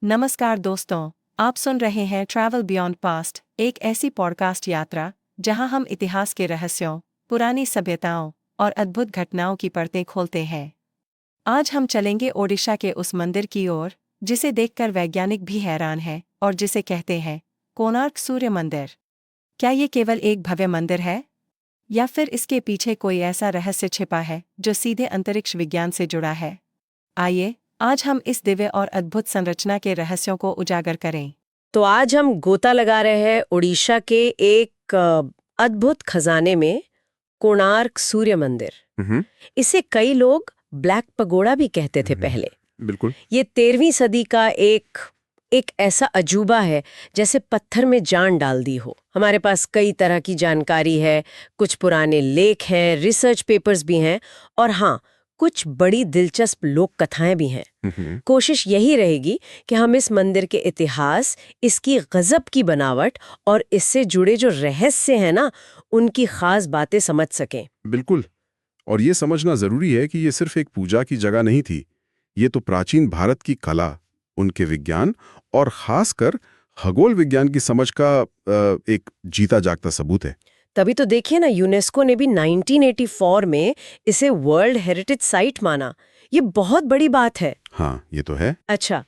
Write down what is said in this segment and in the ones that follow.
नमस्कार दोस्तों, आप सुन रहे हैं ट्रैवल बियॉन्ड पास्ट, एक ऐसी पॉडकास्ट यात्रा जहां हम इतिहास के रहस्यों, पुरानी सभ्यताओं और अद्भुत घटनाओं की परतें खोलते हैं। आज हम चलेंगे ओडिशा के उस मंदिर की ओर जिसे देखकर वैज्ञानिक भी हैरान हैं और जिसे कहते हैं कोणार्क सूर्य मंदिर। क्या ये केवल एक भव्य मंदिर है, या फिर इसके पीछे कोई ऐसा रहस्य छिपा है जो सीधे अंतरिक्ष विज्ञान से जुड़ा है? आइए आज हम इस दिव्य और अद्भुत संरचना के रहस्यों को उजागर करें। तो आज हम गोता लगा रहे हैं उड़ीसा के एक अद्भुत खजाने में, कोणार्क सूर्य मंदिर। हम्म। इसे कई लोग ब्लैक पगोड़ा भी कहते थे पहले। बिल्कुल। ये 13वीं सदी का एक ऐसा अजूबा है जैसे पत्थर में जान डाल दी हो। हमारे पास कई तरह की जानकारी है, कुछ पुराने लेख हैं, रिसर्च पेपर्स भी हैं, और हाँ, कुछ बड़ी दिलचस्प लोक कथाएं भी हैं। कोशिश यही रहेगी कि हम इस मंदिर के इतिहास, इसकी गजब की बनावट और इससे जुड़े जो रहस्य हैं ना, उनकी खास बातें समझ सकें। बिल्कुल। और ये समझना जरूरी है कि ये सिर्फ एक पूजा की जगह नहीं थी। ये तो प्राचीन भारत की कला, उनके विज्ञान और खासकर खगोल विज्ञान की समझ का एक जीता जागता सबूत है। तभी तो देखिए ना, यूनेस्को ने भी 1984 में इसे वर्ल्ड हेरिटेज साइट माना। ये बहुत बड़ी बात है। हाँ, ये तो है। अच्छा,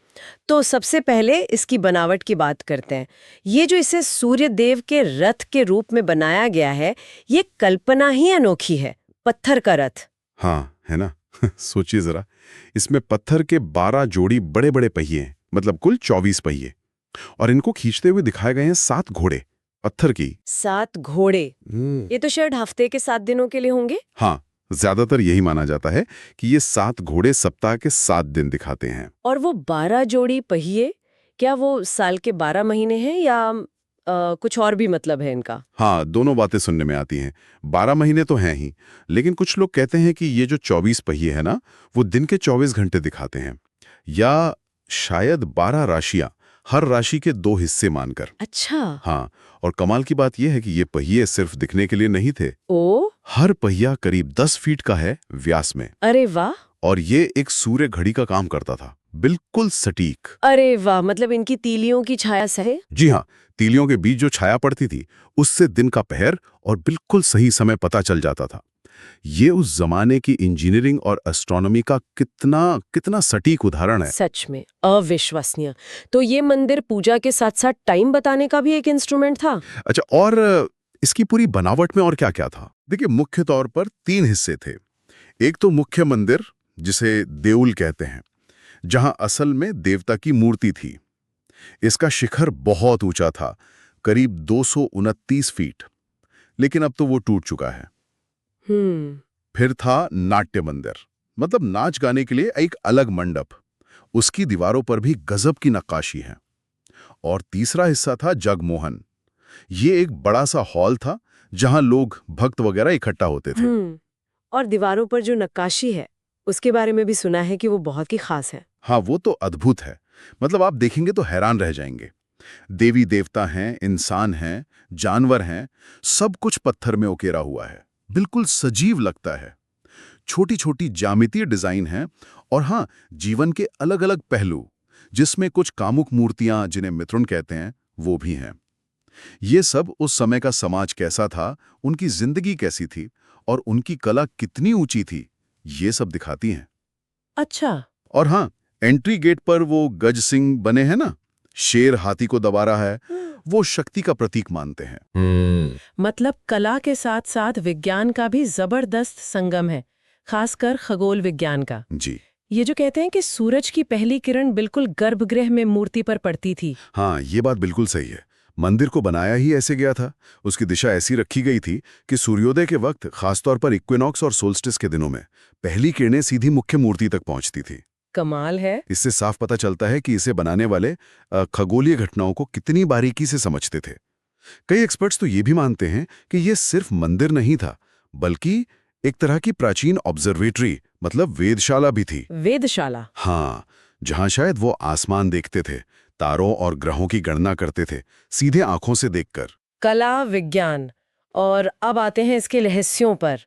तो सबसे पहले इसकी बनावट की बात करते हैं। ये जो इसे सूर्य देव के रथ के रूप में बनाया गया है, ये कल्पना ही अनोखी है। पत्थर का रथ। हाँ, है ना। सोचिए जरा, इसमें पत्थर के 12 जोड़ी बड़े बड़े पहिए हैं, मतलब कुल 24 पहिए, और इनको खींचते हुए दिखाए गए हैं 7 घोड़े पत्थर की। 7 घोड़े? ये तो शायद हफ्ते के 7 दिनों के लिए होंगे। हाँ, ज्यादातर यही माना जाता है कि ये 7 घोड़े सप्ताह के 7 दिन दिखाते हैं। और वो 12 जोड़ी पहिए, क्या वो साल के 12 महीने हैं या कुछ और भी मतलब है इनका? हाँ, दोनों बातें सुनने में आती हैं। 12 महीने तो हैं ही, लेकिन कुछ लोग कहते हैं कि ये जो 24 पहिए हैं ना, वो दिन के 24 घंटे दिखाते हैं, या शायद 12 राशियां, हर राशि के 2 हिस्से मानकर। अच्छा। हाँ, और कमाल की बात यह है कि ये पहिए सिर्फ दिखने के लिए नहीं थे। ओ, हर पहिया करीब 10 फीट का है व्यास में, अरे वाह। और ये एक सूर्य घड़ी का काम करता था, बिल्कुल सटीक। अरे वाह, मतलब इनकी तीलियों की छाया से? जी हाँ, तीलियों के बीच जो छाया पड़ती थी, उससे दिन का पहर और बिल्कुल सही समय पता चल जाता था। ये उस जमाने की इंजीनियरिंग और एस्ट्रोनॉमी का कितना कितना सटीक उदाहरण है। सच में अविश्वसनीय। तो ये मंदिर पूजा के साथ साथ टाइम बताने का भी एक इंस्ट्रूमेंट था? अच्छा, और इसकी पूरी बनावट में और क्या-क्या था? देखिए, मुख्य तौर पर 3 हिस्से थे। एक तो मुख्य मंदिर, जिसे देउल कहते हैं, जहां असल में देवता की मूर्ति थी। इसका शिखर बहुत ऊंचा था, करीब 229 फीट, लेकिन अब तो वो टूट चुका है। फिर था नाट्य मंदिर, मतलब नाच गाने के लिए एक अलग मंडप। उसकी दीवारों पर भी गजब की नक्काशी है। और तीसरा हिस्सा था जगमोहन। ये एक बड़ा सा हॉल था जहां लोग, भक्त वगैरह इकट्ठा होते थे। और दीवारों पर जो नक्काशी है, उसके बारे में भी सुना है कि वो बहुत ही खास है। हाँ, वो तो अद्भुत है। मतलब आप देखेंगे तो हैरान रह जाएंगे। देवी देवता हैं, इंसान हैं, जानवर हैं, सब कुछ पत्थर में उकेरा हुआ है। बिल्कुल सजीव लगता है। छोटी छोटी ज्यामितीय डिजाइन हैं, और हाँ, जीवन के अलग अलग पहलू, जिसमें कुछ कामुक मूर्तियां, जिन्हें मिथुन कहते हैं, वो भी हैं। ये सब उस समय का समाज कैसा था, उनकी जिंदगी कैसी थी, और उनकी कला कितनी ऊंची थी, ये सब दिखाती हैं। अच्छा। और हाँ, एंट्री गेट पर वो गज सिंह बने हैं ना, शेर हाथी को दबा रहा है, वो शक्ति का प्रतीक मानते हैं। मतलब कला के साथ साथ विज्ञान का भी जबरदस्त संगम है, खासकर खगोल विज्ञान का। जी ये जो कहते हैं कि सूरज की पहली किरण बिल्कुल गर्भगृह में मूर्ति पर पड़ती थी। हाँ, ये बात बिल्कुल सही है। मंदिर को बनाया ही ऐसे गया था। उसकी दिशा ऐसी रखी गई थी कि सूर्योदय के वक्त, खासतौर पर इक्विनॉक्स और सोल्स्टिस के दिनों में, पहली किरणें सीधी मुख्य मूर्ति तक पहुंचती थी। कमाल है। इससे साफ पता चलता है कि इसे बनाने वाले खगोलीय घटनाओं को कितनी बारीकी से समझते थे। कई एक्सपर्ट्स तो ये भी मानते हैं कि ये सिर्फ मंदिर नहीं था, बल्कि एक तरह की प्राचीन ऑब्जर्वेटरी, मतलब वेधशाला भी थी। वेधशाला? हाँ, जहां शायद वो आसमान देखते थे, तारों और ग्रहों की गणना करते थे, सीधे आंखों से देखकर। कला, विज्ञान, और अब आते हैं इसके रहस्यों पर।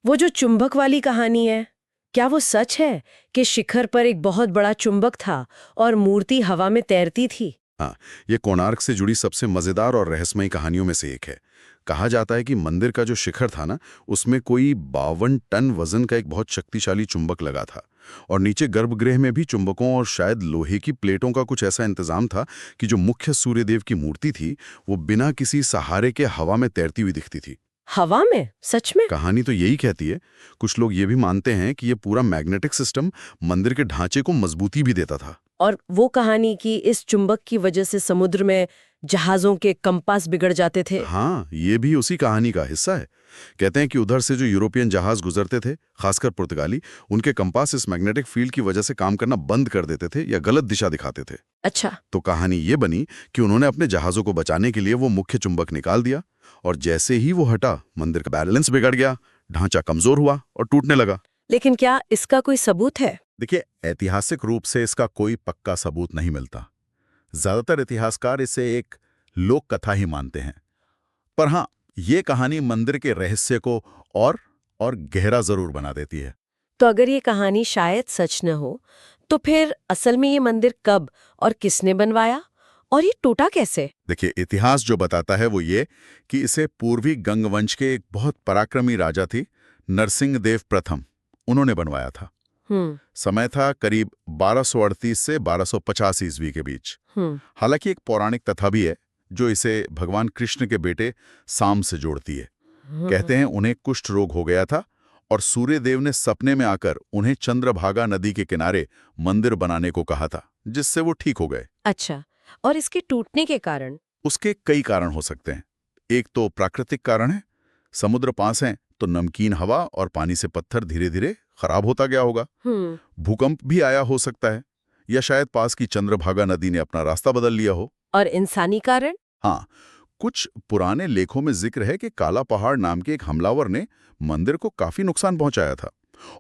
वो जो चुंबक वाली कहानी है, क्या वो सच है कि शिखर पर एक बहुत बड़ा चुंबक था और मूर्ति हवा में तैरती थी? हाँ, ये कोणार्क से जुड़ी सबसे मजेदार और रहस्यमयी कहानियों में से एक है। कहा जाता है कि मंदिर का जो शिखर था ना, उसमें कोई 52 टन वजन का एक बहुत शक्तिशाली चुंबक लगा था और नीचे गर्भगृह में भी चुंबकों और शायद लोहे की प्लेटों का कुछ ऐसा इंतजाम था कि जो मुख्य सूर्यदेव की मूर्ति थी वो बिना किसी सहारे के हवा में तैरती हुई दिखती थी। हवा में? सच में? कहानी तो यही कहती है। कुछ लोग ये भी मानते हैं कि ये पूरा मैग्नेटिक सिस्टम मंदिर के ढांचे को मजबूती भी देता था। और वो कहानी कि इस चुंबक की वजह से समुद्र में जहाजों के कंपास बिगड़ जाते थे। हाँ, ये भी उसी कहानी का हिस्सा है। कहते हैं कि उधर से जो यूरोपियन जहाज गुजरते थे, खासकर पुर्तगाली, उनके कंपास इस मैग्नेटिक फील्ड की वजह से काम करना बंद कर देते थे या गलत दिशा दिखाते थे। अच्छा। तो कहानी ये बनी कि उन्होंने अपने जहाजों को बचाने के लिए वो मुख्य चुंबक निकाल दिया और जैसे ही वो हटा, मंदिर का बैलेंस बिगड़ गया, ढांचा कमजोर हुआ और टूटने लगा। लेकिन क्या इसका कोई सबूत है? देखिए, ऐतिहासिक रूप से इसका कोई पक्का सबूत नहीं मिलता। ज्यादातर इतिहासकार इसे एक लोक कथा ही मानते हैं। पर हाँ, ये कहानी मंदिर के रहस्य को और गहरा जरूर बना देती है। तो अगर ये कहानी शायद सच न हो, तो फिर असल में ये मंदिर कब और किसने बनवाया और ये टूटा कैसे? देखिए, इतिहास जो बताता है वो ये कि इसे पूर्वी गंगवंश के एक बहुत पराक्रमी राजा थी, नरसिंहदेव प्रथम, उन्होंने बनवाया था। समय था करीब 1238 से 1250 ईस्वी के बीच। हालांकि एक पौराणिक कथा भी है जो इसे भगवान कृष्ण के बेटे साम से जोड़ती है। कहते हैं उन्हें कुष्ठ रोग हो गया था और सूर्यदेव ने सपने में आकर उन्हें चंद्रभागा नदी के किनारे मंदिर बनाने को कहा था, जिससे वो ठीक हो गए। अच्छा, और इसके टूटने के कारण? उसके कई कारण हो सकते हैं। एक तो प्राकृतिक कारण है, समुद्र पास है तो नमकीन हवा और पानी से पत्थर धीरे धीरे खराब होता गया होगा। भूकंप भी आया हो सकता है, या शायद पास की चंद्रभागा नदी ने अपना रास्ता बदल लिया हो। और इंसानी कारण? हाँ, कुछ पुराने लेखों में जिक्र है कि काला पहाड़ नाम के एक हमलावर ने मंदिर को काफी नुकसान पहुंचाया था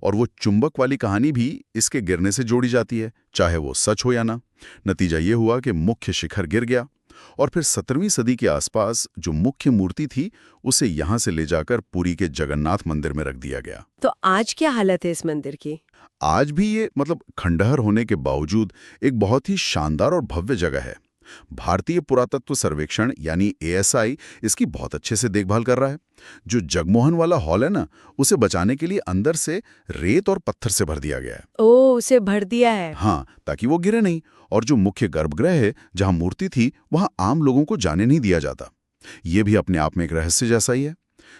और वो चुंबक वाली कहानी भी इसके गिरने से जोड़ी जाती है, चाहे वो सच हो या ना। नतीजा ये हुआ कि मुख्य शिखर गिर गया और फिर 17वीं सदी के आसपास जो मुख्य मूर्ति थी उसे यहां से ले जाकर पुरी के जगन्नाथ मंदिर में रख दिया गया। तो आज क्या हालत है इस मंदिर की? आज भी ये खंडहर होने के बावजूद एक बहुत ही शानदार और भव्य जगह है। भारतीय पुरातत्व सर्वेक्षण यानी ASI इसकी बहुत अच्छे से देखभाल कर रहा है। जो जगमोहन वाला हॉल है ना, उसे बचाने के लिए अंदर से रेत और पत्थर से भर दिया गया है। ओह, उसे भर दिया है? हाँ, ताकि वो गिरे नहीं। और जो मुख्य गर्भगृह है जहां मूर्ति थी, वहां आम लोगों को जाने नहीं दिया जाता। ये भी अपने आप में एक रहस्य जैसा ही है।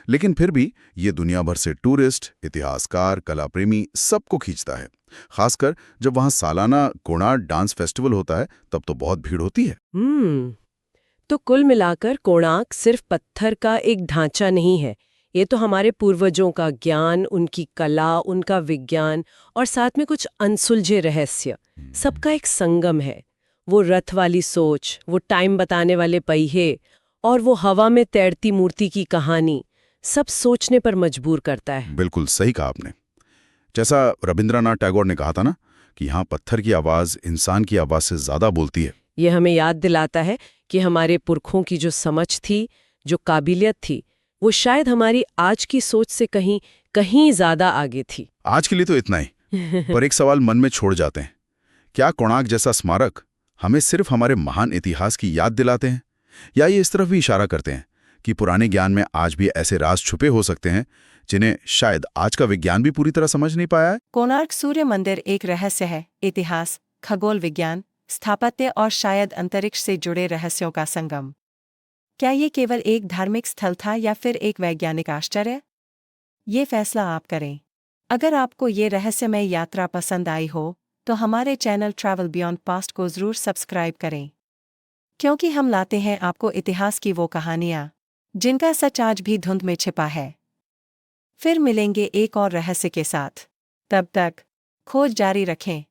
लेकिन फिर भी ये दुनिया भर से टूरिस्ट, इतिहासकार, कलाप्रेमी सबको खींचता है। खासकर जब वहां सालाना कोणार्क डांस फेस्टिवल होता है, तब तो बहुत भीड़ होती है। तो कुल मिलाकर कोणार्क सिर्फ पत्थर का एक ढांचा नहीं है, ये तो हमारे पूर्वजों का ज्ञान, उनकी कला, उनका विज्ञान और साथ में कुछ अनसुलझे रहस्य, सबका एक संगम है। वो रथ वाली सोच, वो टाइम बताने वाले पहिए और वो हवा में तैरती मूर्ति की कहानी, सब सोचने पर मजबूर करता है। बिल्कुल सही कहा आपने। जैसा रविंद्रनाथ टैगोर ने कहा था ना कि यहाँ पत्थर की आवाज इंसान की आवाज से ज्यादा बोलती है। ये हमें याद दिलाता है कि हमारे पुरखों की जो समझ थी, जो काबिलियत थी, वो शायद हमारी आज की सोच से कहीं ज्यादा आगे थी। आज के लिए तो इतना ही। पर एक सवाल मन में छोड़ जाते हैं, क्या कोणार्क जैसा स्मारक हमें सिर्फ हमारे महान इतिहास की याद दिलाते हैं, या ये इस तरफ भी इशारा करते हैं कि पुराने ज्ञान में आज भी ऐसे राज छुपे हो सकते हैं जिन्हें शायद आज का विज्ञान भी पूरी तरह समझ नहीं पाया है? कोणार्क सूर्य मंदिर एक रहस्य है, इतिहास, खगोल विज्ञान, स्थापत्य और शायद अंतरिक्ष से जुड़े रहस्यों का संगम। क्या ये केवल एक धार्मिक स्थल था या फिर एक वैज्ञानिक आश्चर्य? ये फैसला आप करें। अगर आपको ये रहस्यमय यात्रा पसंद आई हो, तो हमारे चैनल ट्रैवल बियॉन्ड पास्ट को जरूर सब्सक्राइब करें, क्योंकि हम लाते हैं आपको इतिहास की वो कहानियाँ जिनका सच आज भी धुंध में छिपा है। फिर मिलेंगे एक और रहस्य के साथ। तब तक खोज जारी रखें।